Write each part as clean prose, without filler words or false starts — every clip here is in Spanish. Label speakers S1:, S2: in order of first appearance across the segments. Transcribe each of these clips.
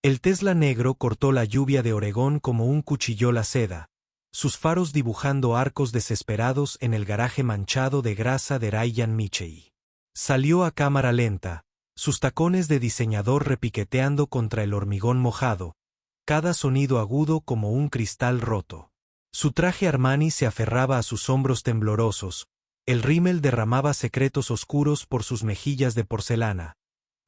S1: El Tesla negro cortó la lluvia de Oregón como un cuchillo la seda, sus faros dibujando arcos desesperados en el garaje manchado de grasa de Ryan Mitchell. Salió a cámara lenta, sus tacones de diseñador repiqueteando contra el hormigón mojado, cada sonido agudo como un cristal roto. Su traje Armani se aferraba a sus hombros temblorosos, el rímel derramaba secretos oscuros por sus mejillas de porcelana,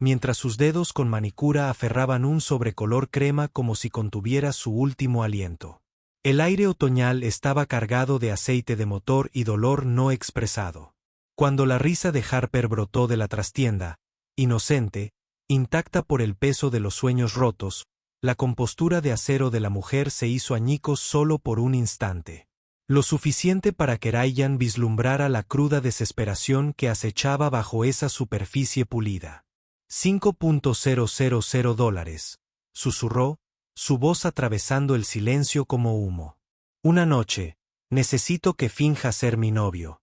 S1: mientras sus dedos con manicura aferraban un sobrecolor crema como si contuviera su último aliento. El aire otoñal estaba cargado de aceite de motor y dolor no expresado. Cuando la risa de Harper brotó de la trastienda, inocente, intacta por el peso de los sueños rotos, la compostura de acero de la mujer se hizo añicos solo por un instante. Lo suficiente para que Ryan vislumbrara la cruda desesperación que acechaba bajo esa superficie pulida. $5,000, susurró, su voz atravesando el silencio como humo. Una noche, necesito que finja ser mi novio.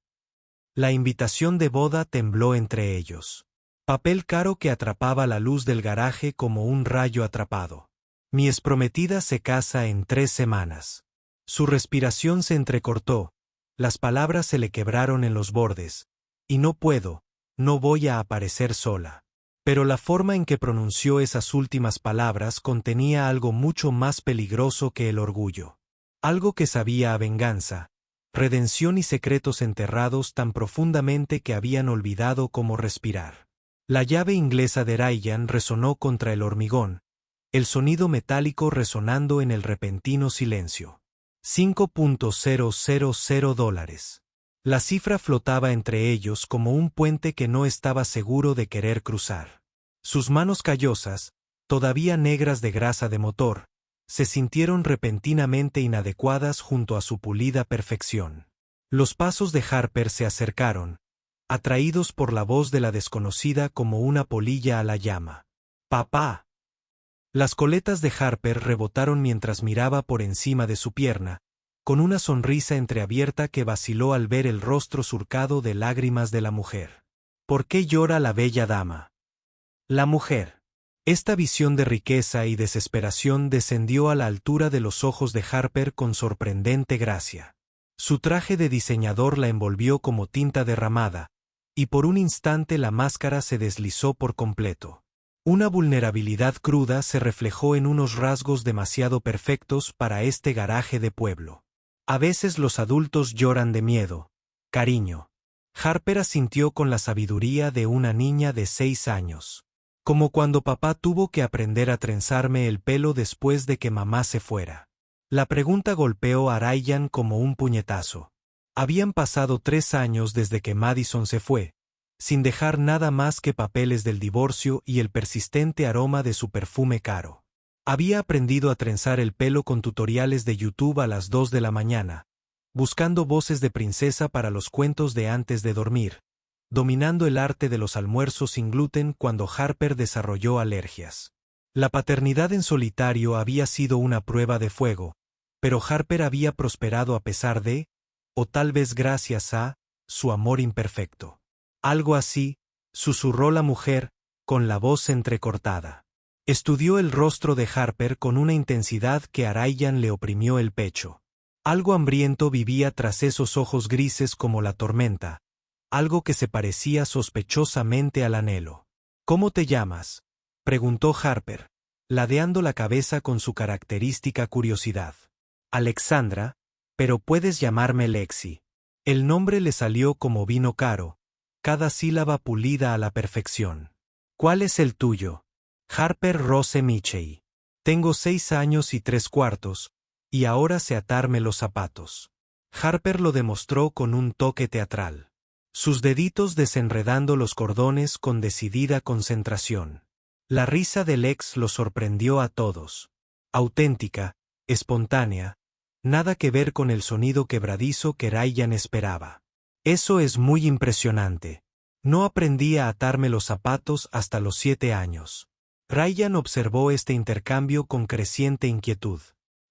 S1: La invitación de boda tembló entre ellos. Papel caro que atrapaba la luz del garaje como un rayo atrapado. Mi exprometida se casa en 3 semanas. Su respiración se entrecortó, las palabras se le quebraron en los bordes, y no voy a aparecer sola. Pero la forma en que pronunció esas últimas palabras contenía algo mucho más peligroso que el orgullo. Algo que sabía a venganza, redención y secretos enterrados tan profundamente que habían olvidado cómo respirar. La llave inglesa de Ryan resonó contra el hormigón, el sonido metálico resonando en el repentino silencio. $5,000. La cifra flotaba entre ellos como un puente que no estaba seguro de querer cruzar. Sus manos callosas, todavía negras de grasa de motor, se sintieron repentinamente inadecuadas junto a su pulida perfección. Los pasos de Harper se acercaron, atraídos por la voz de la desconocida como una polilla a la llama. «¡Papá!». Las coletas de Harper rebotaron mientras miraba por encima de su pierna, con una sonrisa entreabierta que vaciló al ver el rostro surcado de lágrimas de la mujer. ¿Por qué llora la bella dama? La mujer. Esta visión de riqueza y desesperación descendió a la altura de los ojos de Harper con sorprendente gracia. Su traje de diseñador la envolvió como tinta derramada, y por un instante la máscara se deslizó por completo. Una vulnerabilidad cruda se reflejó en unos rasgos demasiado perfectos para este garaje de pueblo. A veces los adultos lloran de miedo, cariño. Harper asintió con la sabiduría de una niña de 6 años. Como cuando papá tuvo que aprender a trenzarme el pelo después de que mamá se fuera. La pregunta golpeó a Ryan como un puñetazo. Habían pasado 3 años desde que Madison se fue, sin dejar nada más que papeles del divorcio y el persistente aroma de su perfume caro. Había aprendido a trenzar el pelo con tutoriales de YouTube a las 2 de la mañana, buscando voces de princesa para los cuentos de antes de dormir, dominando el arte de los almuerzos sin gluten cuando Harper desarrolló alergias. La paternidad en solitario había sido una prueba de fuego, pero Harper había prosperado a pesar de, o tal vez gracias a, su amor imperfecto. Algo así, susurró la mujer, con la voz entrecortada. Estudió el rostro de Harper con una intensidad que a Ryan le oprimió el pecho. Algo hambriento vivía tras esos ojos grises como la tormenta, algo que se parecía sospechosamente al anhelo. ¿Cómo te llamas?, preguntó Harper, ladeando la cabeza con su característica curiosidad. Alexandra, pero puedes llamarme Lexi. El nombre le salió como vino caro, cada sílaba pulida a la perfección. ¿Cuál es el tuyo? Harper Rose Mitchell. Tengo 6 años y 3/4, y ahora sé atarme los zapatos. Harper lo demostró con un toque teatral. Sus deditos desenredando los cordones con decidida concentración. La risa del ex los sorprendió a todos. Auténtica, espontánea, nada que ver con el sonido quebradizo que Ryan esperaba. Eso es muy impresionante. No aprendí a atarme los zapatos hasta los 7 años. Ryan observó este intercambio con creciente inquietud.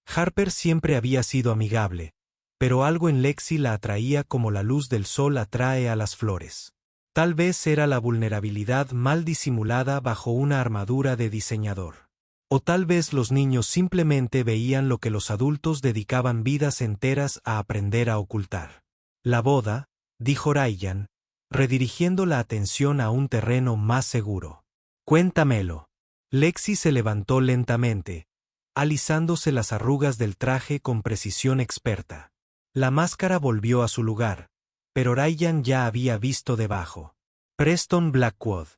S1: Harper siempre había sido amigable, pero algo en Lexi la atraía como la luz del sol atrae a las flores. Tal vez era la vulnerabilidad mal disimulada bajo una armadura de diseñador. O tal vez los niños simplemente veían lo que los adultos dedicaban vidas enteras a aprender a ocultar. La boda, dijo Ryan, redirigiendo la atención a un terreno más seguro. Cuéntamelo. Lexi se levantó lentamente, alisándose las arrugas del traje con precisión experta. La máscara volvió a su lugar, pero Ryan ya había visto debajo. Preston Blackwood.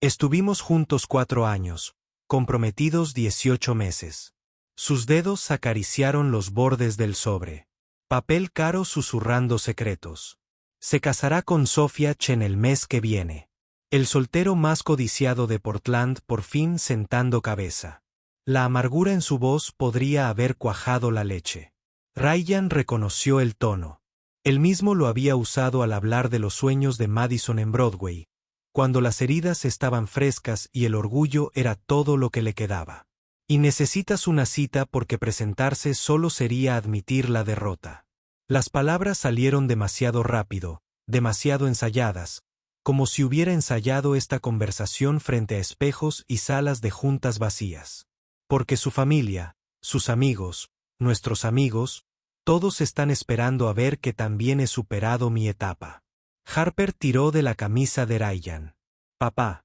S1: Estuvimos juntos 4 años, comprometidos 18 meses. Sus dedos acariciaron los bordes del sobre. Papel caro susurrando secretos. Se casará con Sophia Chen el mes que viene. El soltero más codiciado de Portland por fin sentando cabeza. La amargura en su voz podría haber cuajado la leche. Ryan reconoció el tono. Él mismo lo había usado al hablar de los sueños de Madison en Broadway, cuando las heridas estaban frescas y el orgullo era todo lo que le quedaba. Y necesitas una cita porque presentarse solo sería admitir la derrota. Las palabras salieron demasiado rápido, demasiado ensayadas, como si hubiera ensayado esta conversación frente a espejos y salas de juntas vacías. Porque su familia, sus amigos, nuestros amigos, todos están esperando a ver que también he superado mi etapa. Harper tiró de la camisa de Ryan. Papá,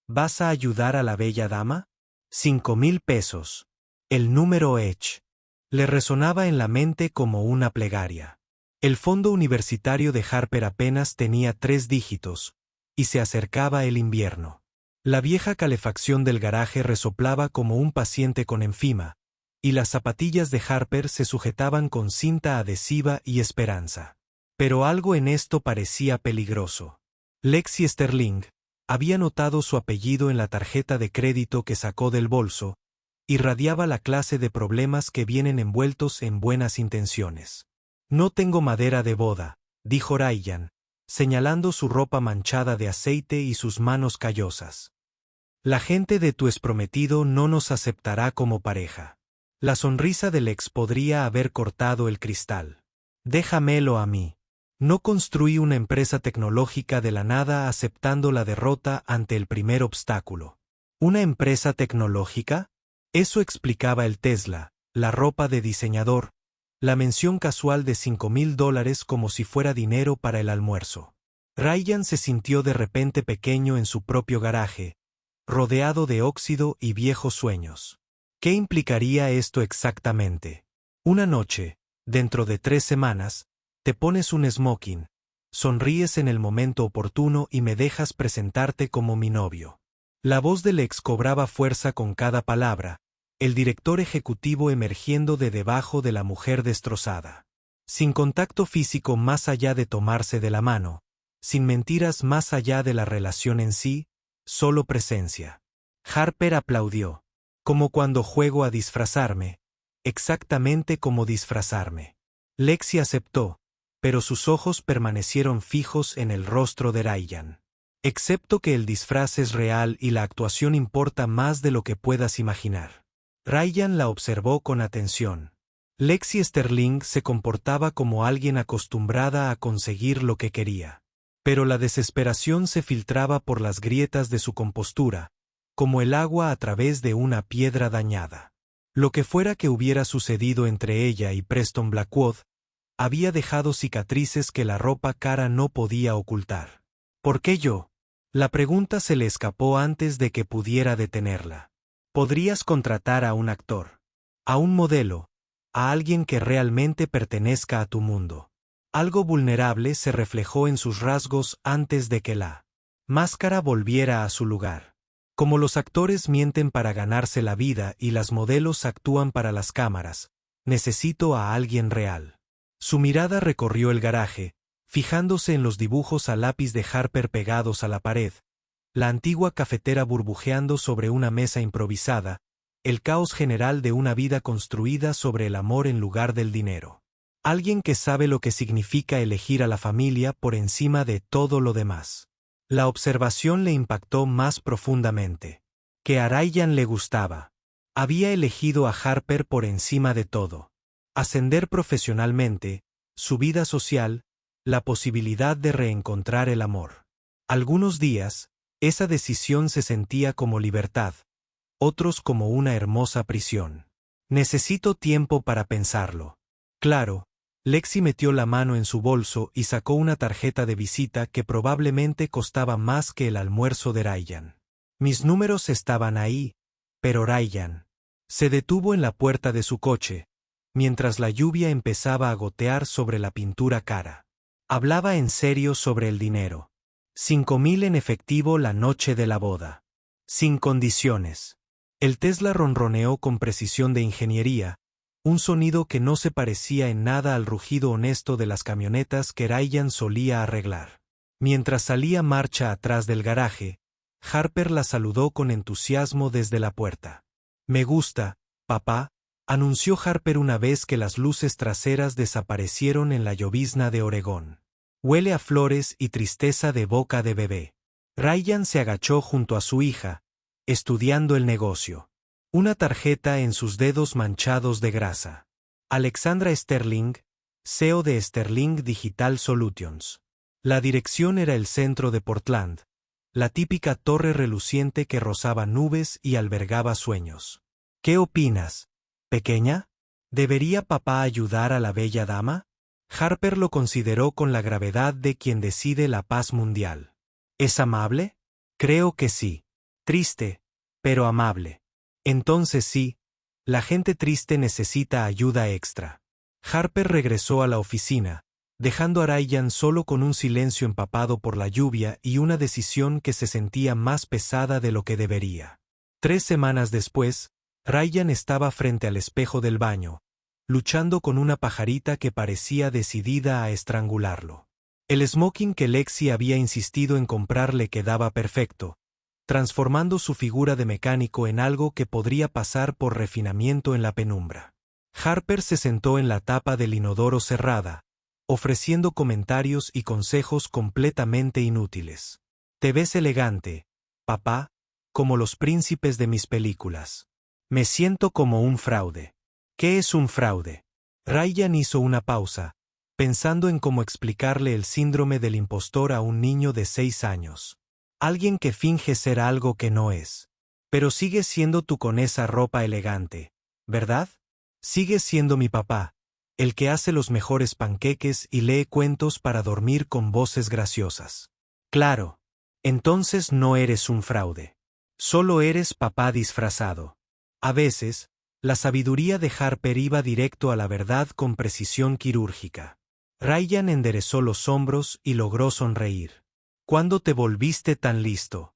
S1: ¿vas a ayudar a la bella dama? 5,000 pesos. El número H. Le resonaba en la mente como una plegaria. El fondo universitario de Harper apenas tenía 3 dígitos, y se acercaba el invierno. La vieja calefacción del garaje resoplaba como un paciente con enfima, y las zapatillas de Harper se sujetaban con cinta adhesiva y esperanza. Pero algo en esto parecía peligroso. Lexi Sterling había notado su apellido en la tarjeta de crédito que sacó del bolso, irradiaba la clase de problemas que vienen envueltos en buenas intenciones. No tengo madera de boda, dijo Ryan, señalando su ropa manchada de aceite y sus manos callosas. La gente de tu exprometido no nos aceptará como pareja. La sonrisa del ex podría haber cortado el cristal. Déjamelo a mí. No construí una empresa tecnológica de la nada aceptando la derrota ante el primer obstáculo. ¿Una empresa tecnológica? Eso explicaba el Tesla, la ropa de diseñador, la mención casual de $5,000 como si fuera dinero para el almuerzo. Ryan se sintió de repente pequeño en su propio garaje, rodeado de óxido y viejos sueños. ¿Qué implicaría esto exactamente? Una noche, dentro de 3 semanas, te pones un smoking, sonríes en el momento oportuno y me dejas presentarte como mi novio. La voz del ex cobraba fuerza con cada palabra, el director ejecutivo emergiendo de debajo de la mujer destrozada. Sin contacto físico más allá de tomarse de la mano, sin mentiras más allá de la relación en sí, solo presencia. Harper aplaudió. Como cuando juego a disfrazarme, exactamente como disfrazarme. Lexi aceptó, pero sus ojos permanecieron fijos en el rostro de Ryan. Excepto que el disfraz es real y la actuación importa más de lo que puedas imaginar. Ryan la observó con atención. Lexi Sterling se comportaba como alguien acostumbrada a conseguir lo que quería. Pero la desesperación se filtraba por las grietas de su compostura, como el agua a través de una piedra dañada. Lo que fuera que hubiera sucedido entre ella y Preston Blackwood, había dejado cicatrices que la ropa cara no podía ocultar. ¿Por qué yo? La pregunta se le escapó antes de que pudiera detenerla. Podrías contratar a un actor, a un modelo, a alguien que realmente pertenezca a tu mundo. Algo vulnerable se reflejó en sus rasgos antes de que la máscara volviera a su lugar. Como los actores mienten para ganarse la vida y las modelos actúan para las cámaras, necesito a alguien real. Su mirada recorrió el garaje, fijándose en los dibujos a lápiz de Harper pegados a la pared, la antigua cafetera burbujeando sobre una mesa improvisada, el caos general de una vida construida sobre el amor en lugar del dinero. Alguien que sabe lo que significa elegir a la familia por encima de todo lo demás. La observación le impactó más profundamente. Que a Ryan le gustaba. Había elegido a Harper por encima de todo. Ascender profesionalmente, su vida social, la posibilidad de reencontrar el amor. Algunos días, esa decisión se sentía como libertad, otros como una hermosa prisión. Necesito tiempo para pensarlo. Claro, Lexi metió la mano en su bolso y sacó una tarjeta de visita que probablemente costaba más que el almuerzo de Ryan. Mis números estaban ahí, pero Ryan se detuvo en la puerta de su coche, mientras la lluvia empezaba a gotear sobre la pintura cara. Hablaba en serio sobre el dinero. 5,000 en efectivo la noche de la boda. Sin condiciones. El Tesla ronroneó con precisión de ingeniería, un sonido que no se parecía en nada al rugido honesto de las camionetas que Ryan solía arreglar. Mientras salía marcha atrás del garaje, Harper la saludó con entusiasmo desde la puerta. Me gusta, papá, anunció Harper una vez que las luces traseras desaparecieron en la llovizna de Oregón. Huele a flores y tristeza de boca de bebé. Ryan se agachó junto a su hija, estudiando el negocio. Una tarjeta en sus dedos manchados de grasa. Alexandra Sterling, CEO de Sterling Digital Solutions. La dirección era el centro de Portland, la típica torre reluciente que rozaba nubes y albergaba sueños. ¿Qué opinas, pequeña? ¿Debería papá ayudar a la bella dama? Harper lo consideró con la gravedad de quien decide la paz mundial. ¿Es amable? Creo que sí. Triste, pero amable. Entonces sí, la gente triste necesita ayuda extra. Harper regresó a la oficina, dejando a Ryan solo con un silencio empapado por la lluvia y una decisión que se sentía más pesada de lo que debería. 3 semanas después, Ryan estaba frente al espejo del baño, luchando con una pajarita que parecía decidida a estrangularlo. El smoking que Lexi había insistido en comprar le quedaba perfecto, transformando su figura de mecánico en algo que podría pasar por refinamiento en la penumbra. Harper se sentó en la tapa del inodoro cerrada, ofreciendo comentarios y consejos completamente inútiles. Te ves elegante, papá, como los príncipes de mis películas. Me siento como un fraude. ¿Qué es un fraude? Ryan hizo una pausa, pensando en cómo explicarle el síndrome del impostor a un niño de 6 años. Alguien que finge ser algo que no es. Pero sigues siendo tú con esa ropa elegante, ¿verdad? Sigues siendo mi papá, el que hace los mejores panqueques y lee cuentos para dormir con voces graciosas. Claro. Entonces no eres un fraude. Solo eres papá disfrazado. A veces, la sabiduría de Harper iba directo a la verdad con precisión quirúrgica. Ryan enderezó los hombros y logró sonreír. ¿Cuándo te volviste tan listo?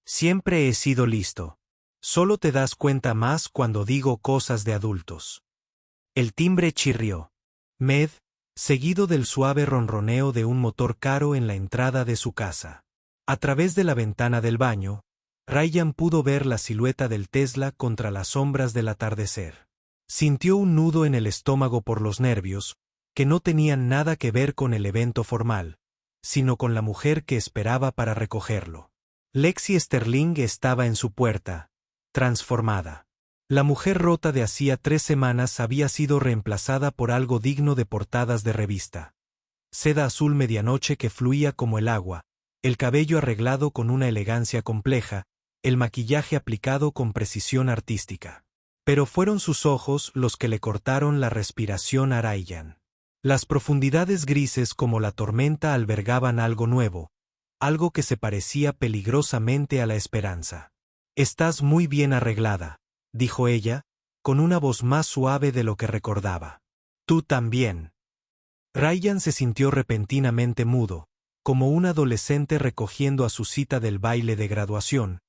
S1: Siempre he sido listo. Solo te das cuenta más cuando digo cosas de adultos. El timbre chirrió. Med, seguido del suave ronroneo de un motor caro en la entrada de su casa. A través de la ventana del baño, Ryan pudo ver la silueta del Tesla contra las sombras del atardecer. Sintió un nudo en el estómago por los nervios, que no tenían nada que ver con el evento formal, sino con la mujer que esperaba para recogerlo. Lexi Sterling estaba en su puerta, transformada. La mujer rota de hacía 3 semanas había sido reemplazada por algo digno de portadas de revista. Seda azul medianoche que fluía como el agua, el cabello arreglado con una elegancia compleja, el maquillaje aplicado con precisión artística. Pero fueron sus ojos los que le cortaron la respiración a Ryan. Las profundidades grises como la tormenta albergaban algo nuevo, algo que se parecía peligrosamente a la esperanza. Estás muy bien arreglada, dijo ella, con una voz más suave de lo que recordaba. Tú también. Ryan se sintió repentinamente mudo, como un adolescente recogiendo a su cita del baile de graduación,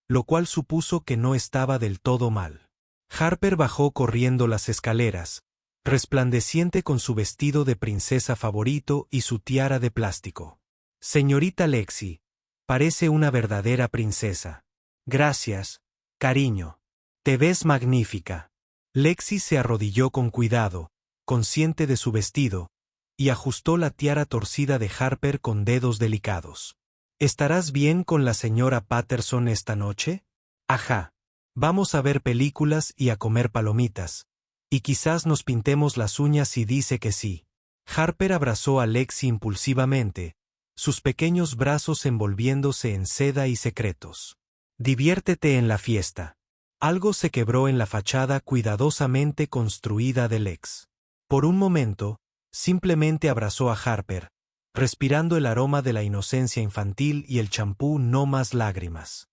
S1: lo cual supuso que no estaba del todo mal. Harper bajó corriendo las escaleras, resplandeciente con su vestido de princesa favorito y su tiara de plástico. Señorita Lexi, parece una verdadera princesa. Gracias, cariño. Te ves magnífica. Lexi se arrodilló con cuidado, consciente de su vestido, y ajustó la tiara torcida de Harper con dedos delicados. ¿Estarás bien con la señora Patterson esta noche? Ajá. Vamos a ver películas y a comer palomitas. Y quizás nos pintemos las uñas si dice que sí. Harper abrazó a Lexi impulsivamente, sus pequeños brazos envolviéndose en seda y secretos. Diviértete en la fiesta. Algo se quebró en la fachada cuidadosamente construida del ex. Por un momento, simplemente abrazó a Harper, respirando el aroma de la inocencia infantil y el champú No Más Lágrimas.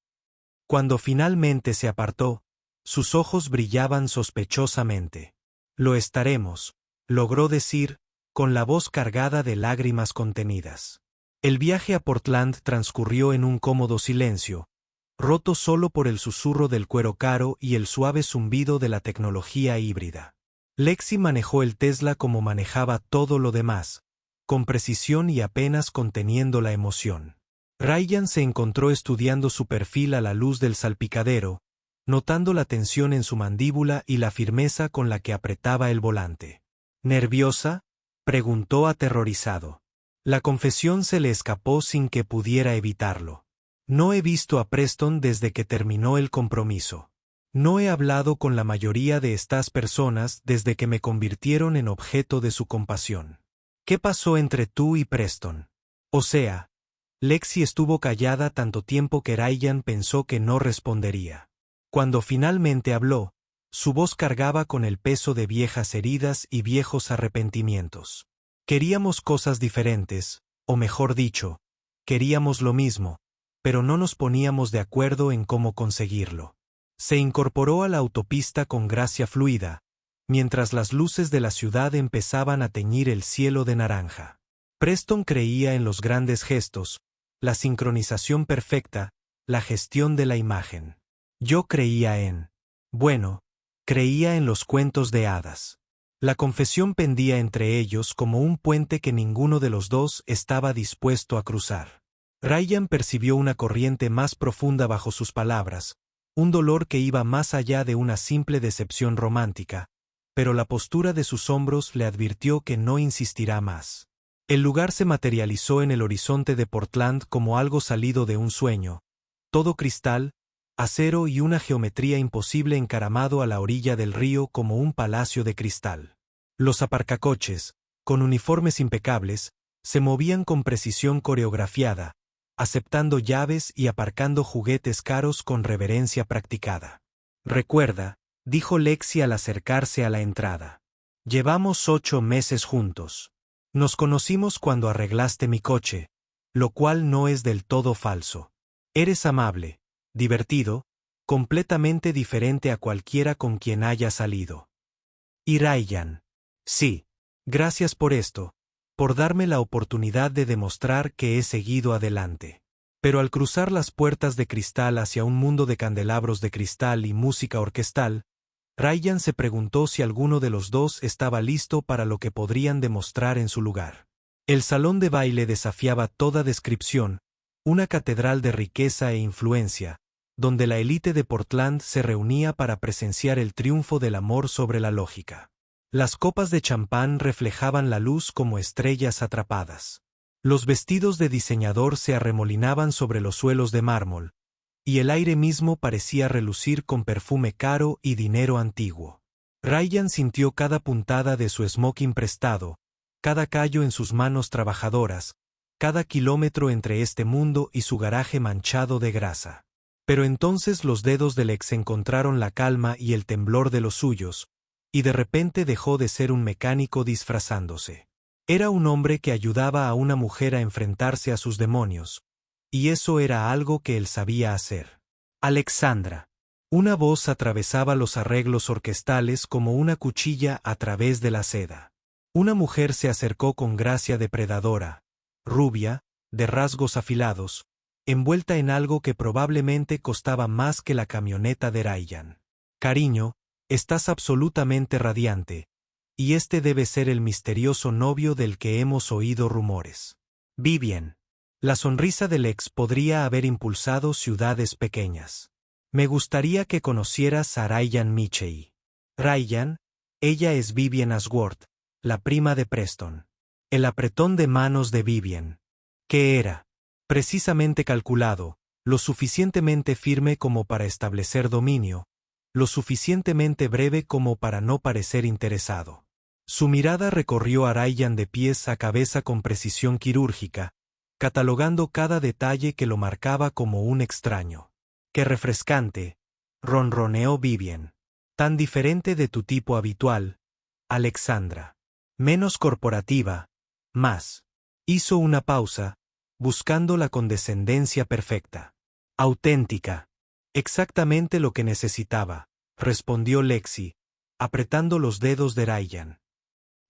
S1: Cuando finalmente se apartó, sus ojos brillaban sospechosamente. Lo estaremos, logró decir, con la voz cargada de lágrimas contenidas. El viaje a Portland transcurrió en un cómodo silencio, roto solo por el susurro del cuero caro y el suave zumbido de la tecnología híbrida. Lexi manejó el Tesla como manejaba todo lo demás, con precisión y apenas conteniendo la emoción. Ryan se encontró estudiando su perfil a la luz del salpicadero, notando la tensión en su mandíbula y la firmeza con la que apretaba el volante. ¿Nerviosa?, preguntó aterrorizado. La confesión se le escapó sin que pudiera evitarlo. No he visto a Preston desde que terminó el compromiso. No he hablado con la mayoría de estas personas desde que me convirtieron en objeto de su compasión. ¿Qué pasó entre tú y Preston? O sea, Lexi estuvo callada tanto tiempo que Ryan pensó que no respondería. Cuando finalmente habló, su voz cargaba con el peso de viejas heridas y viejos arrepentimientos. Queríamos cosas diferentes, o mejor dicho, queríamos lo mismo, pero no nos poníamos de acuerdo en cómo conseguirlo. Se incorporó a la autopista con gracia fluida, mientras las luces de la ciudad empezaban a teñir el cielo de naranja. Preston creía en los grandes gestos, la sincronización perfecta, la gestión de la imagen. Yo creía creía en los cuentos de hadas. La confesión pendía entre ellos como un puente que ninguno de los dos estaba dispuesto a cruzar. Ryan percibió una corriente más profunda bajo sus palabras, un dolor que iba más allá de una simple decepción romántica, pero la postura de sus hombros le advirtió que no insistirá más. El lugar se materializó en el horizonte de Portland como algo salido de un sueño, todo cristal, acero y una geometría imposible encaramado a la orilla del río como un palacio de cristal. Los aparcacoches, con uniformes impecables, se movían con precisión coreografiada, aceptando llaves y aparcando juguetes caros con reverencia practicada. Recuerda, dijo Lexi al acercarse a la entrada. Llevamos 8 meses juntos. Nos conocimos cuando arreglaste mi coche, lo cual no es del todo falso. Eres amable, divertido, completamente diferente a cualquiera con quien haya salido. Y Ryan. Sí. Gracias por esto, por darme la oportunidad de demostrar que he seguido adelante. Pero al cruzar las puertas de cristal hacia un mundo de candelabros de cristal y música orquestal, Ryan se preguntó si alguno de los dos estaba listo para lo que podrían demostrar en su lugar. El salón de baile desafiaba toda descripción, una catedral de riqueza e influencia, donde la élite de Portland se reunía para presenciar el triunfo del amor sobre la lógica. Las copas de champán reflejaban la luz como estrellas atrapadas. Los vestidos de diseñador se arremolinaban sobre los suelos de mármol, y el aire mismo parecía relucir con perfume caro y dinero antiguo. Ryan sintió cada puntada de su smoking prestado, cada callo en sus manos trabajadoras, cada kilómetro entre este mundo y su garaje manchado de grasa. Pero entonces los dedos del ex encontraron la calma y el temblor de los suyos, y de repente dejó de ser un mecánico disfrazándose. Era un hombre que ayudaba a una mujer a enfrentarse a sus demonios, y eso era algo que él sabía hacer. Alexandra. Una voz atravesaba los arreglos orquestales como una cuchilla a través de la seda. Una mujer se acercó con gracia depredadora, rubia, de rasgos afilados, envuelta en algo que probablemente costaba más que la camioneta de Ryan. Cariño, estás absolutamente radiante, y este debe ser el misterioso novio del que hemos oído rumores. Vivian. La sonrisa del ex podría haber impulsado ciudades pequeñas. Me gustaría que conocieras a Ryan Michey. Ryan, ella es Vivian Ashworth, la prima de Preston. El apretón de manos de Vivian. ¿Qué era? Precisamente calculado, lo suficientemente firme como para establecer dominio, lo suficientemente breve como para no parecer interesado. Su mirada recorrió a Ryan de pies a cabeza con precisión quirúrgica, catalogando cada detalle que lo marcaba como un extraño. Qué refrescante, ronroneó Vivien. Tan diferente de tu tipo habitual, Alexandra. Menos corporativa, más. Hizo una pausa, buscando la condescendencia perfecta. Auténtica. Exactamente lo que necesitaba, respondió Lexi, apretando los dedos de Ryan.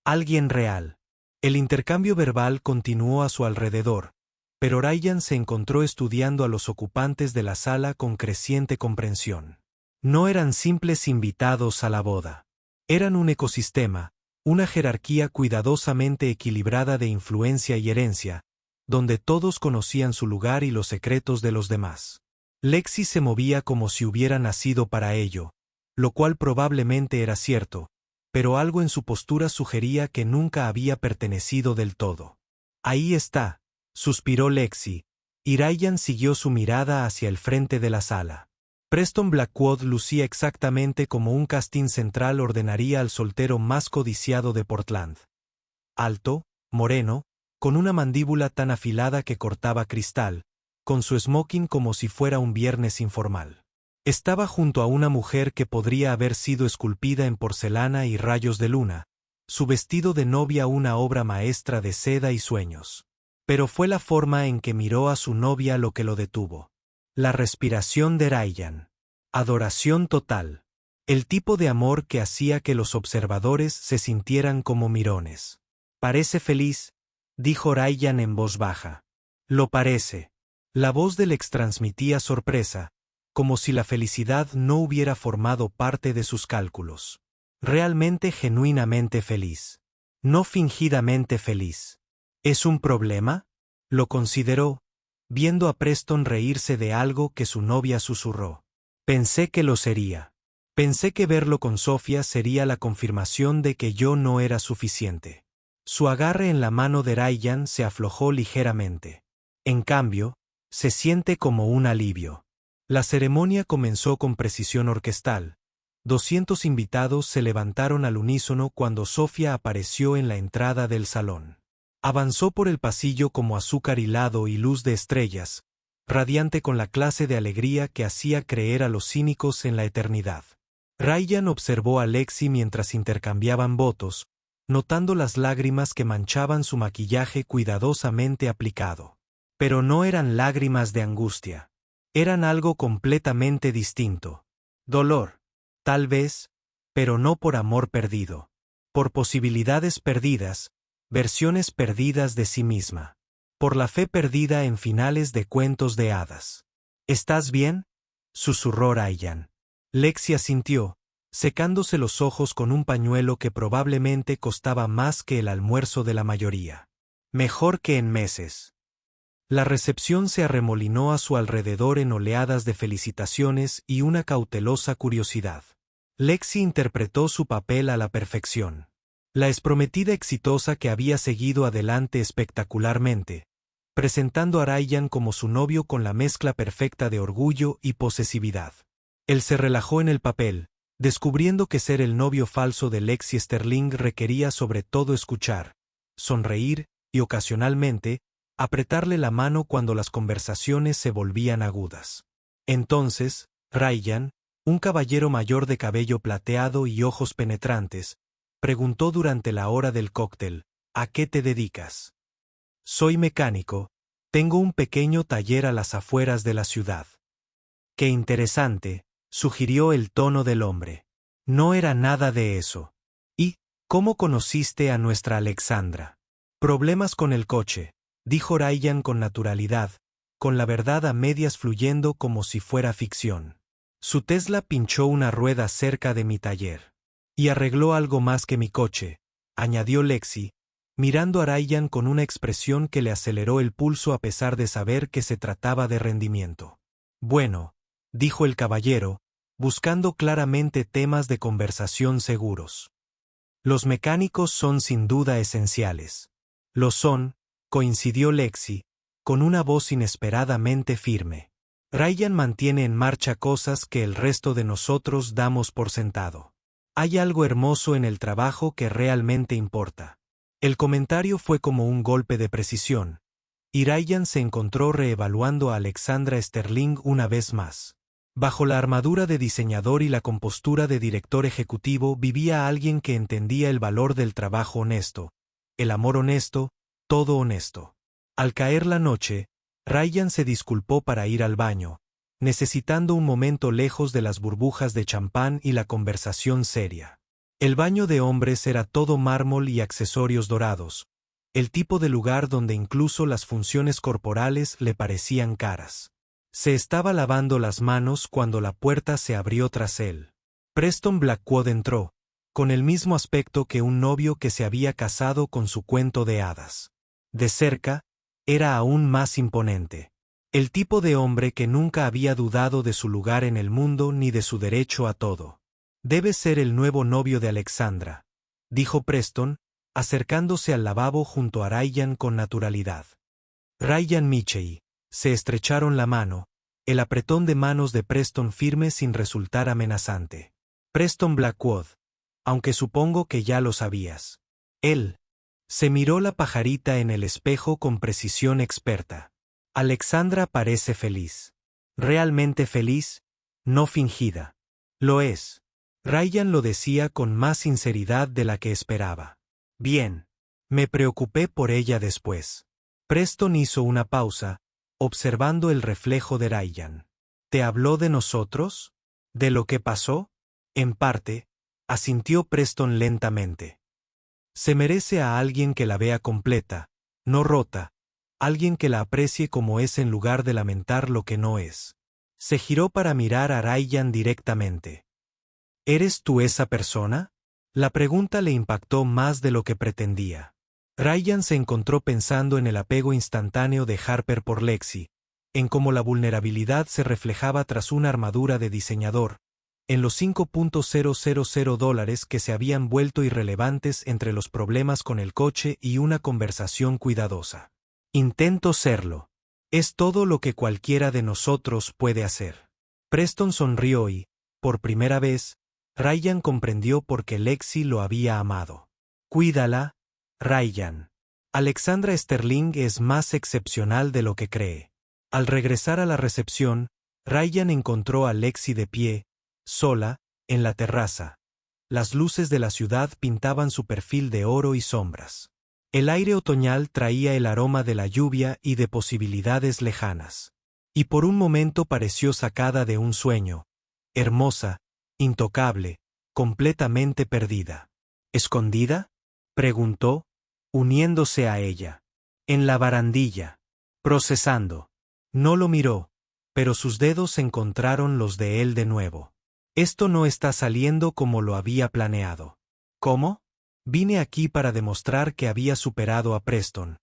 S1: Alguien real. El intercambio verbal continuó a su alrededor, pero Ryan se encontró estudiando a los ocupantes de la sala con creciente comprensión. No eran simples invitados a la boda. Eran un ecosistema, una jerarquía cuidadosamente equilibrada de influencia y herencia, donde todos conocían su lugar y los secretos de los demás. Lexi se movía como si hubiera nacido para ello, lo cual probablemente era cierto, pero algo en su postura sugería que nunca había pertenecido del todo. Ahí está, suspiró Lexi, y Ryan siguió su mirada hacia el frente de la sala. Preston Blackwood lucía exactamente como un casting central ordenaría al soltero más codiciado de Portland. Alto, moreno, con una mandíbula tan afilada que cortaba cristal, con su smoking como si fuera un viernes informal. Estaba junto a una mujer que podría haber sido esculpida en porcelana y rayos de luna, su vestido de novia una obra maestra de seda y sueños. Pero fue la forma en que miró a su novia lo que lo detuvo. La respiración de Ryan. Adoración total. El tipo de amor que hacía que los observadores se sintieran como mirones. Parece feliz, dijo Ryan en voz baja. Lo parece. La voz del ex transmitía sorpresa, como si la felicidad no hubiera formado parte de sus cálculos. Realmente genuinamente feliz. No fingidamente feliz. ¿Es un problema? Lo consideró, viendo a Preston reírse de algo que su novia susurró. Pensé que lo sería. Pensé que verlo con Sofía sería la confirmación de que yo no era suficiente. Su agarre en la mano de Ryan se aflojó ligeramente. En cambio, se siente como un alivio. La ceremonia comenzó con precisión orquestal. 200 invitados se levantaron al unísono cuando Sofía apareció en la entrada del salón. Avanzó por el pasillo como azúcar hilado y luz de estrellas, radiante con la clase de alegría que hacía creer a los cínicos en la eternidad. Ryan observó a Lexi mientras intercambiaban votos, notando las lágrimas que manchaban su maquillaje cuidadosamente aplicado. Pero no eran lágrimas de angustia. Eran algo completamente distinto. Dolor, tal vez, pero no por amor perdido. Por posibilidades perdidas, versiones perdidas de sí misma. Por la fe perdida en finales de cuentos de hadas. ¿Estás bien?, susurró Ryan. Lexi asintió, secándose los ojos con un pañuelo que probablemente costaba más que el almuerzo de la mayoría. Mejor que en meses. La recepción se arremolinó a su alrededor en oleadas de felicitaciones y una cautelosa curiosidad. Lexi interpretó su papel a la perfección. La exprometida exitosa que había seguido adelante espectacularmente, presentando a Ryan como su novio con la mezcla perfecta de orgullo y posesividad. Él se relajó en el papel, descubriendo que ser el novio falso de Lexi Sterling requería sobre todo escuchar, sonreír y ocasionalmente, apretarle la mano cuando las conversaciones se volvían agudas. Entonces, Ryan, un caballero mayor de cabello plateado y ojos penetrantes, preguntó durante la hora del cóctel, ¿a qué te dedicas? Soy mecánico, tengo un pequeño taller a las afueras de la ciudad. Qué interesante, sugirió el tono del hombre. No era nada de eso. ¿Y cómo conociste a nuestra Alexandra? Problemas con el coche, dijo Ryan con naturalidad, con la verdad a medias fluyendo como si fuera ficción. Su Tesla pinchó una rueda cerca de mi taller. Y arregló algo más que mi coche, añadió Lexi, mirando a Ryan con una expresión que le aceleró el pulso a pesar de saber que se trataba de rendimiento. Bueno, dijo el caballero, buscando claramente temas de conversación seguros. Los mecánicos son sin duda esenciales. Lo son, coincidió Lexi, con una voz inesperadamente firme. Ryan mantiene en marcha cosas que el resto de nosotros damos por sentado. Hay algo hermoso en el trabajo que realmente importa. El comentario fue como un golpe de precisión, y Ryan se encontró reevaluando a Alexandra Sterling una vez más. Bajo la armadura de diseñador y la compostura de director ejecutivo vivía alguien que entendía el valor del trabajo honesto, el amor honesto, todo honesto. Al caer la noche, Ryan se disculpó para ir al baño, necesitando un momento lejos de las burbujas de champán y la conversación seria. El baño de hombres era todo mármol y accesorios dorados, el tipo de lugar donde incluso las funciones corporales le parecían caras. Se estaba lavando las manos cuando la puerta se abrió tras él. Preston Blackwood entró, con el mismo aspecto que un novio que se había casado con su cuento de hadas. De cerca, era aún más imponente. El tipo de hombre que nunca había dudado de su lugar en el mundo ni de su derecho a todo. «Debe ser el nuevo novio de Alexandra», dijo Preston, acercándose al lavabo junto a Ryan con naturalidad. Ryan Michey. Se estrecharon la mano, el apretón de manos de Preston firme sin resultar amenazante. Preston Blackwood. Aunque supongo que ya lo sabías. Él. Se miró la pajarita en el espejo con precisión experta. Alexandra parece feliz. Realmente feliz, no fingida. Lo es. Ryan lo decía con más sinceridad de la que esperaba. Bien. Me preocupé por ella después. Preston hizo una pausa, observando el reflejo de Ryan. ¿Te habló de nosotros? ¿De lo que pasó? En parte, asintió Preston lentamente. Se merece a alguien que la vea completa, no rota, alguien que la aprecie como es en lugar de lamentar lo que no es. Se giró para mirar a Ryan directamente. ¿Eres tú esa persona? La pregunta le impactó más de lo que pretendía. Ryan se encontró pensando en el apego instantáneo de Harper por Lexi, en cómo la vulnerabilidad se reflejaba tras una armadura de diseñador, en los $5,000 que se habían vuelto irrelevantes entre los problemas con el coche y una conversación cuidadosa. Intento serlo. Es todo lo que cualquiera de nosotros puede hacer. Preston sonrió y, por primera vez, Ryan comprendió por qué Lexi lo había amado. Cuídala, Ryan. Alexandra Sterling es más excepcional de lo que cree. Al regresar a la recepción, Ryan encontró a Lexi de pie, sola, en la terraza. Las luces de la ciudad pintaban su perfil de oro y sombras. El aire otoñal traía el aroma de la lluvia y de posibilidades lejanas. Y por un momento pareció sacada de un sueño, hermosa, intocable, completamente perdida. ¿Escondida?, preguntó, uniéndose a ella. En la barandilla. Procesando. No lo miró, pero sus dedos encontraron los de él de nuevo. Esto no está saliendo como lo había planeado. ¿Cómo? Vine aquí para demostrar que había superado a Preston,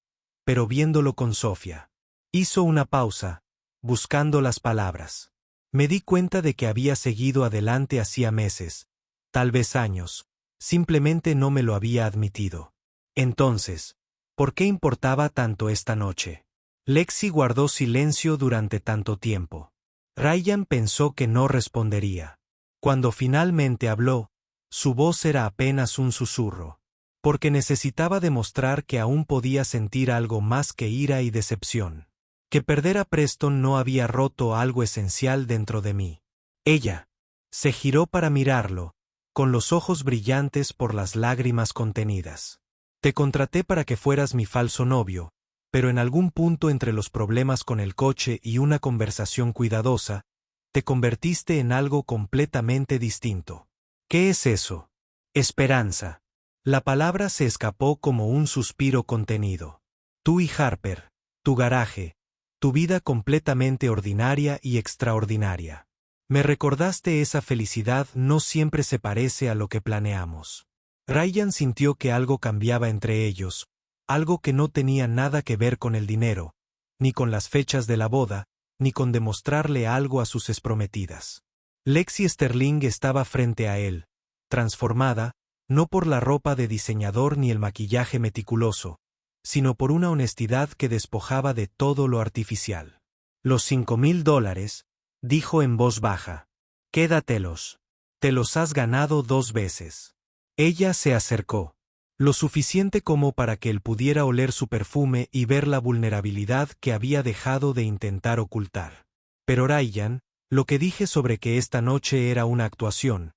S1: pero viéndolo con Sofía. Hizo una pausa, buscando las palabras. Me di cuenta de que había seguido adelante hacía meses, tal vez años, simplemente no me lo había admitido. Entonces, ¿por qué importaba tanto esta noche? Lexi guardó silencio durante tanto tiempo. Ryan pensó que no respondería. Cuando finalmente habló, su voz era apenas un susurro. Porque necesitaba demostrar que aún podía sentir algo más que ira y decepción. Que perder a Preston no había roto algo esencial dentro de mí. Ella se giró para mirarlo, con los ojos brillantes por las lágrimas contenidas. Te contraté para que fueras mi falso novio, pero en algún punto entre los problemas con el coche y una conversación cuidadosa, te convertiste en algo completamente distinto. ¿Qué es eso? Esperanza. La palabra se escapó como un suspiro contenido. Tú y Harper, tu garaje, tu vida completamente ordinaria y extraordinaria. Me recordaste esa felicidad no siempre se parece a lo que planeamos. Ryan sintió que algo cambiaba entre ellos, algo que no tenía nada que ver con el dinero, ni con las fechas de la boda, ni con demostrarle algo a sus exprometidas. Lexi Sterling estaba frente a él, transformada, no por la ropa de diseñador ni el maquillaje meticuloso, sino por una honestidad que despojaba de todo lo artificial. Los $5,000, dijo en voz baja. Quédatelos. Te los has ganado 2 veces. Ella se acercó. Lo suficiente como para que él pudiera oler su perfume y ver la vulnerabilidad que había dejado de intentar ocultar. Pero Ryan Lo que dije sobre que esta noche era una actuación,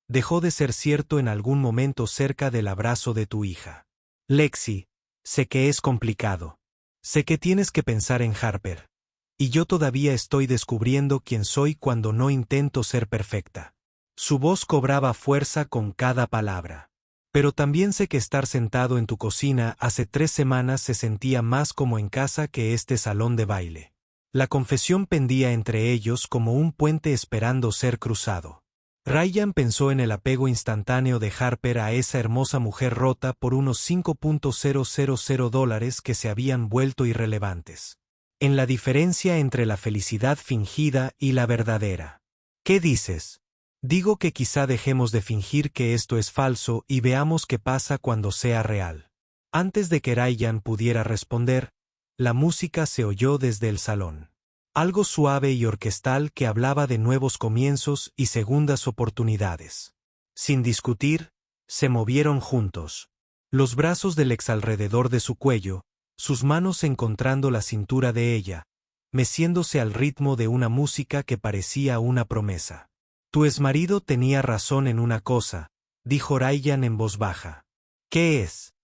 S1: dejó de ser cierto en algún momento cerca del abrazo de tu hija. Lexi, sé que es complicado. Sé que tienes que pensar en Harper. Y yo todavía estoy descubriendo quién soy cuando no intento ser perfecta. Su voz cobraba fuerza con cada palabra. Pero también sé que estar sentado en tu cocina hace 3 semanas se sentía más como en casa que este salón de baile. La confesión pendía entre ellos como un puente esperando ser cruzado. Ryan pensó en el apego instantáneo de Harper a esa hermosa mujer rota por unos $5,000 que se habían vuelto irrelevantes. En la diferencia entre la felicidad fingida y la verdadera. ¿Qué dices? Digo que quizá dejemos de fingir que esto es falso y veamos qué pasa cuando sea real. Antes de que Ryan pudiera responder, la música se oyó desde el salón. Algo suave y orquestal que hablaba de nuevos comienzos y segundas oportunidades. Sin discutir, se movieron juntos. Los brazos del ex alrededor de su cuello, sus manos encontrando la cintura de ella, meciéndose al ritmo de una música que parecía una promesa. Tu exmarido tenía razón en una cosa, dijo Ryan en voz baja. ¿Qué es?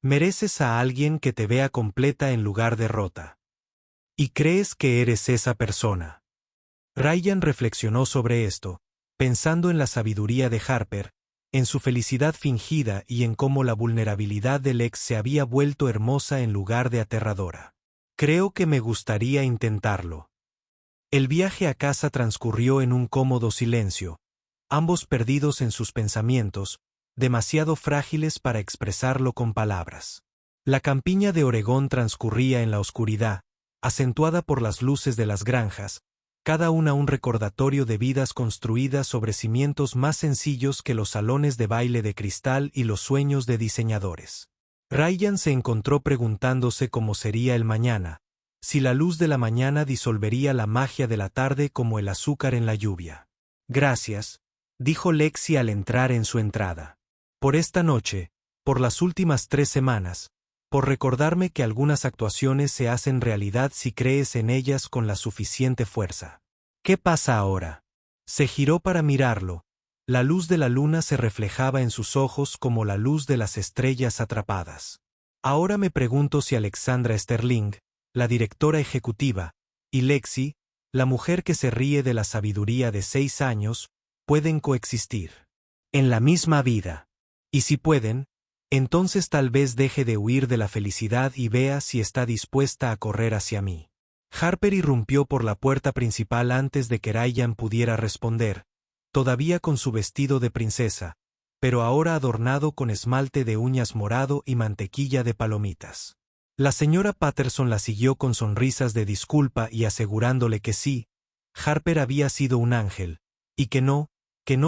S1: Mereces a alguien que te vea completa en lugar de rota. ¿Y crees que eres esa persona? Ryan reflexionó sobre esto, pensando en la sabiduría de Harper, en su felicidad fingida y en cómo la vulnerabilidad del ex se había vuelto hermosa en lugar de aterradora. Creo que me gustaría intentarlo. El viaje a casa transcurrió en un cómodo silencio, ambos perdidos en sus pensamientos, demasiado frágiles para expresarlo con palabras. La campiña de Oregón transcurría en la oscuridad, acentuada por las luces de las granjas, cada una un recordatorio de vidas construidas sobre cimientos más sencillos que los salones de baile de cristal y los sueños de diseñadores. Ryan se encontró preguntándose cómo sería el mañana, si la luz de la mañana disolvería la magia de la tarde como el azúcar en la lluvia. Gracias, dijo Lexi al entrar en su entrada. Por esta noche, por las últimas 3 semanas, por recordarme que algunas actuaciones se hacen realidad si crees en ellas con la suficiente fuerza. ¿Qué pasa ahora? Se giró para mirarlo. La luz de la luna se reflejaba en sus ojos como la luz de las estrellas atrapadas. Ahora me pregunto si Alexandra Sterling, la directora ejecutiva, y Lexi, la mujer que se ríe de la sabiduría de 6 años, pueden coexistir. En la misma vida. Y si pueden, entonces tal vez deje de huir de la felicidad y vea si está dispuesta a correr hacia mí. Harper irrumpió por la puerta principal antes de que Ryan pudiera responder, todavía con su vestido de princesa, pero ahora adornado con esmalte de uñas morado y mantequilla de palomitas. La señora Patterson la siguió con sonrisas de disculpa y asegurándole que sí, Harper había sido un ángel, y que no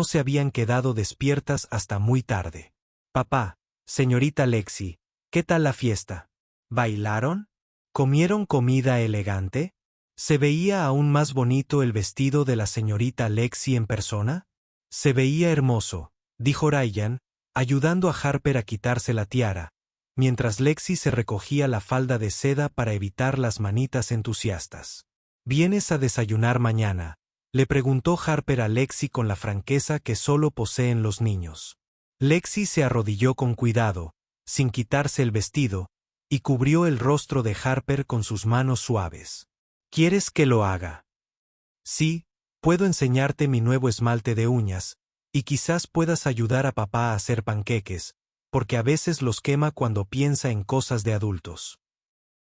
S1: se habían quedado despiertas hasta muy tarde. Papá, señorita Lexi, ¿qué tal la fiesta? ¿Bailaron? ¿Comieron comida elegante? ¿Se veía aún más bonito el vestido de la señorita Lexi en persona? Se veía hermoso, dijo Ryan, ayudando a Harper a quitarse la tiara, mientras Lexi se recogía la falda de seda para evitar las manitas entusiastas. ¿Vienes a desayunar mañana?, le preguntó Harper a Lexi con la franqueza que solo poseen los niños. Lexi se arrodilló con cuidado, sin quitarse el vestido, y cubrió el rostro de Harper con sus manos suaves. ¿Quieres que lo haga? Sí, puedo enseñarte mi nuevo esmalte de uñas, y quizás puedas ayudar a papá a hacer panqueques, porque a veces los quema cuando piensa en cosas de adultos.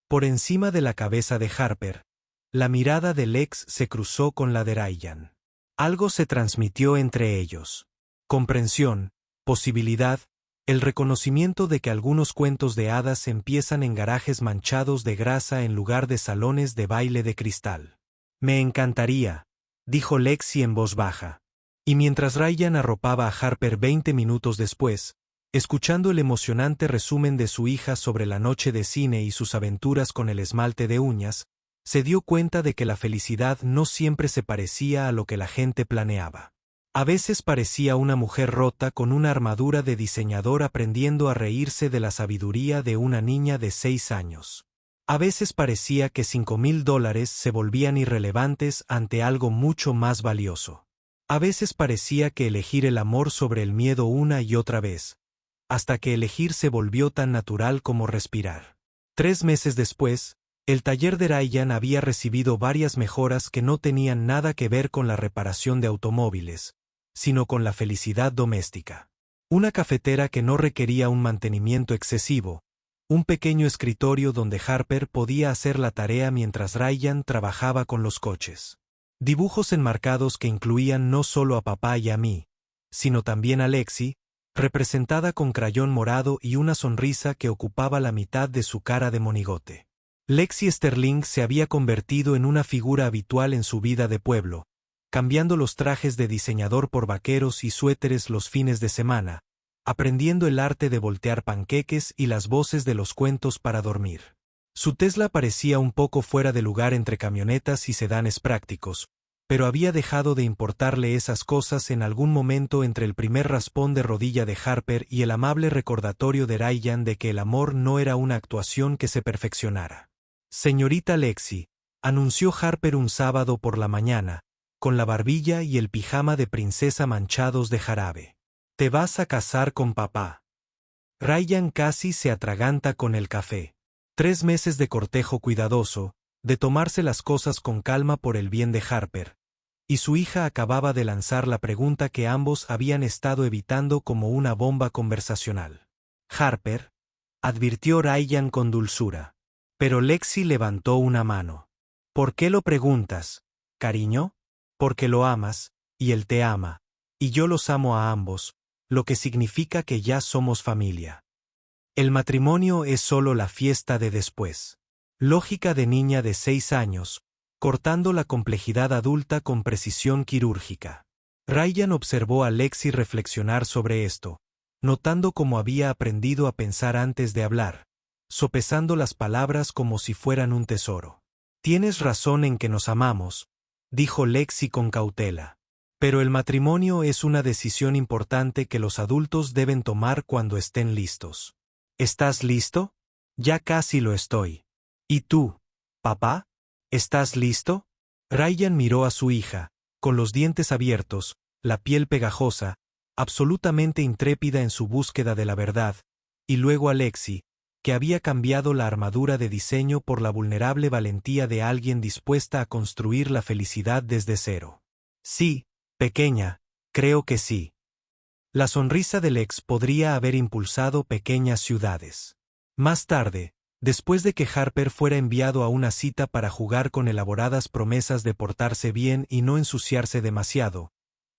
S1: Por encima de la cabeza de Harper, la mirada de Lex se cruzó con la de Ryan. Algo se transmitió entre ellos. Comprensión, posibilidad, el reconocimiento de que algunos cuentos de hadas empiezan en garajes manchados de grasa en lugar de salones de baile de cristal. Me encantaría, dijo Lexi en voz baja. Y mientras Ryan arropaba a Harper 20 minutos después, escuchando el emocionante resumen de su hija sobre la noche de cine y sus aventuras con el esmalte de uñas, se dio cuenta de que la felicidad no siempre se parecía a lo que la gente planeaba. A veces parecía una mujer rota con una armadura de diseñador aprendiendo a reírse de la sabiduría de una niña de 6 años. A veces parecía que $5,000 se volvían irrelevantes ante algo mucho más valioso. A veces parecía que elegir el amor sobre el miedo una y otra vez, hasta que elegir se volvió tan natural como respirar. 3 meses después, el taller de Ryan había recibido varias mejoras que no tenían nada que ver con la reparación de automóviles, sino con la felicidad doméstica. Una cafetera que no requería un mantenimiento excesivo, un pequeño escritorio donde Harper podía hacer la tarea mientras Ryan trabajaba con los coches. Dibujos enmarcados que incluían no solo a papá y a mí, sino también a Lexi, representada con crayón morado y una sonrisa que ocupaba la mitad de su cara de monigote. Lexi Sterling se había convertido en una figura habitual en su vida de pueblo, cambiando los trajes de diseñador por vaqueros y suéteres los fines de semana, aprendiendo el arte de voltear panqueques y las voces de los cuentos para dormir. Su Tesla parecía un poco fuera de lugar entre camionetas y sedanes prácticos, pero había dejado de importarle esas cosas en algún momento entre el primer raspón de rodilla de Harper y el amable recordatorio de Ryan de que el amor no era una actuación que se perfeccionara. «Señorita Lexi», anunció Harper un sábado por la mañana, con la barbilla y el pijama de princesa manchados de jarabe. «Te vas a casar con papá». Ryan casi se atraganta con el café. 3 meses de cortejo cuidadoso, de tomarse las cosas con calma por el bien de Harper, y su hija acababa de lanzar la pregunta que ambos habían estado evitando como una bomba conversacional. «Harper», advirtió Ryan con dulzura. Pero Lexi levantó una mano. «¿Por qué lo preguntas, cariño?» «Porque lo amas, y él te ama, y yo los amo a ambos, lo que significa que ya somos familia. El matrimonio es solo la fiesta de después». Lógica de niña de 6 años, cortando la complejidad adulta con precisión quirúrgica. Ryan observó a Lexi reflexionar sobre esto, notando cómo había aprendido a pensar antes de hablar, sopesando las palabras como si fueran un tesoro. «Tienes razón en que nos amamos», dijo Lexi con cautela. «Pero el matrimonio es una decisión importante que los adultos deben tomar cuando estén listos». «¿Estás listo?» «Ya casi lo estoy». «¿Y tú, papá? ¿Estás listo?» Ryan miró a su hija, con los dientes abiertos, la piel pegajosa, absolutamente intrépida en su búsqueda de la verdad, y luego a Lexi, que había cambiado la armadura de diseño por la vulnerable valentía de alguien dispuesta a construir la felicidad desde cero. «Sí, pequeña, creo que sí». La sonrisa del ex podría haber impulsado pequeñas ciudades. Más tarde, después de que Harper fuera enviado a una cita para jugar con elaboradas promesas de portarse bien y no ensuciarse demasiado,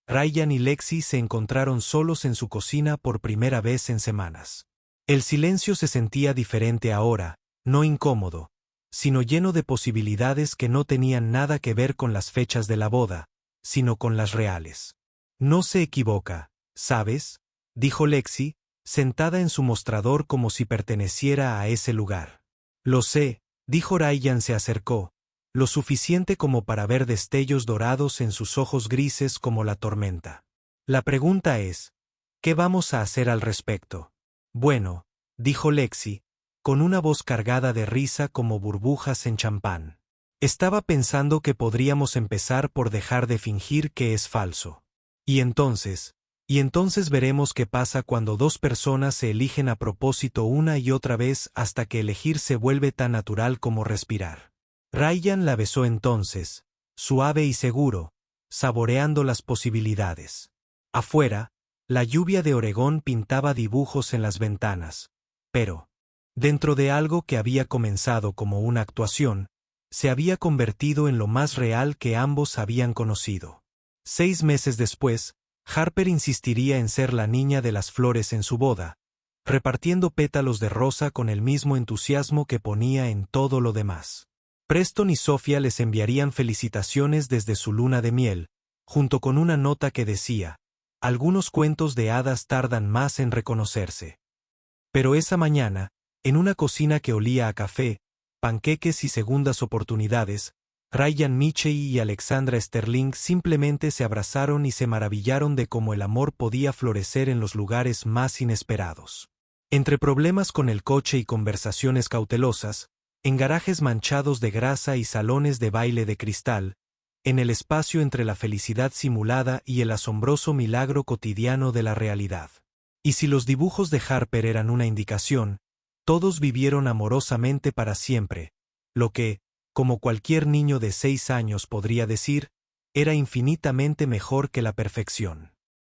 S1: Ryan y Lexi se encontraron solos en su cocina por primera vez en semanas. El silencio se sentía diferente ahora, no incómodo, sino lleno de posibilidades que no tenían nada que ver con las fechas de la boda, sino con las reales. «No se equivoca, ¿sabes?», dijo Lexi, sentada en su mostrador como si perteneciera a ese lugar. «Lo sé», dijo Ryan. Se acercó, lo suficiente como para ver destellos dorados en sus ojos grises como la tormenta. «La pregunta es, ¿qué vamos a hacer al respecto?» «Bueno», dijo Lexi, con una voz cargada de risa como burbujas en champán. «Estaba pensando que podríamos empezar por dejar de fingir que es falso. Y entonces veremos qué pasa cuando 2 personas se eligen a propósito una y otra vez hasta que elegir se vuelve tan natural como respirar». Ryan la besó entonces, suave y seguro, saboreando las posibilidades. Afuera, la lluvia de Oregón pintaba dibujos en las ventanas, pero, dentro de algo que había comenzado como una actuación, se había convertido en lo más real que ambos habían conocido. 6 meses después, Harper insistiría en ser la niña de las flores en su boda, repartiendo pétalos de rosa con el mismo entusiasmo que ponía en todo lo demás. Preston y Sofía les enviarían felicitaciones desde su luna de miel, junto con una nota que decía: «Algunos cuentos de hadas tardan más en reconocerse». Pero esa mañana, en una cocina que olía a café, panqueques y segundas oportunidades, Ryan Mitchell y Alexandra Sterling simplemente se abrazaron y se maravillaron de cómo el amor podía florecer en los lugares más inesperados. Entre problemas con el coche y conversaciones cautelosas, En garajes manchados de grasa y salones de baile de cristal, en el espacio entre la felicidad simulada y el asombroso milagro cotidiano de la realidad. Y si los dibujos de Harper eran una indicación, todos vivieron amorosamente para siempre, lo que, como cualquier niño de 6 años podría decir, era infinitamente mejor que la perfección.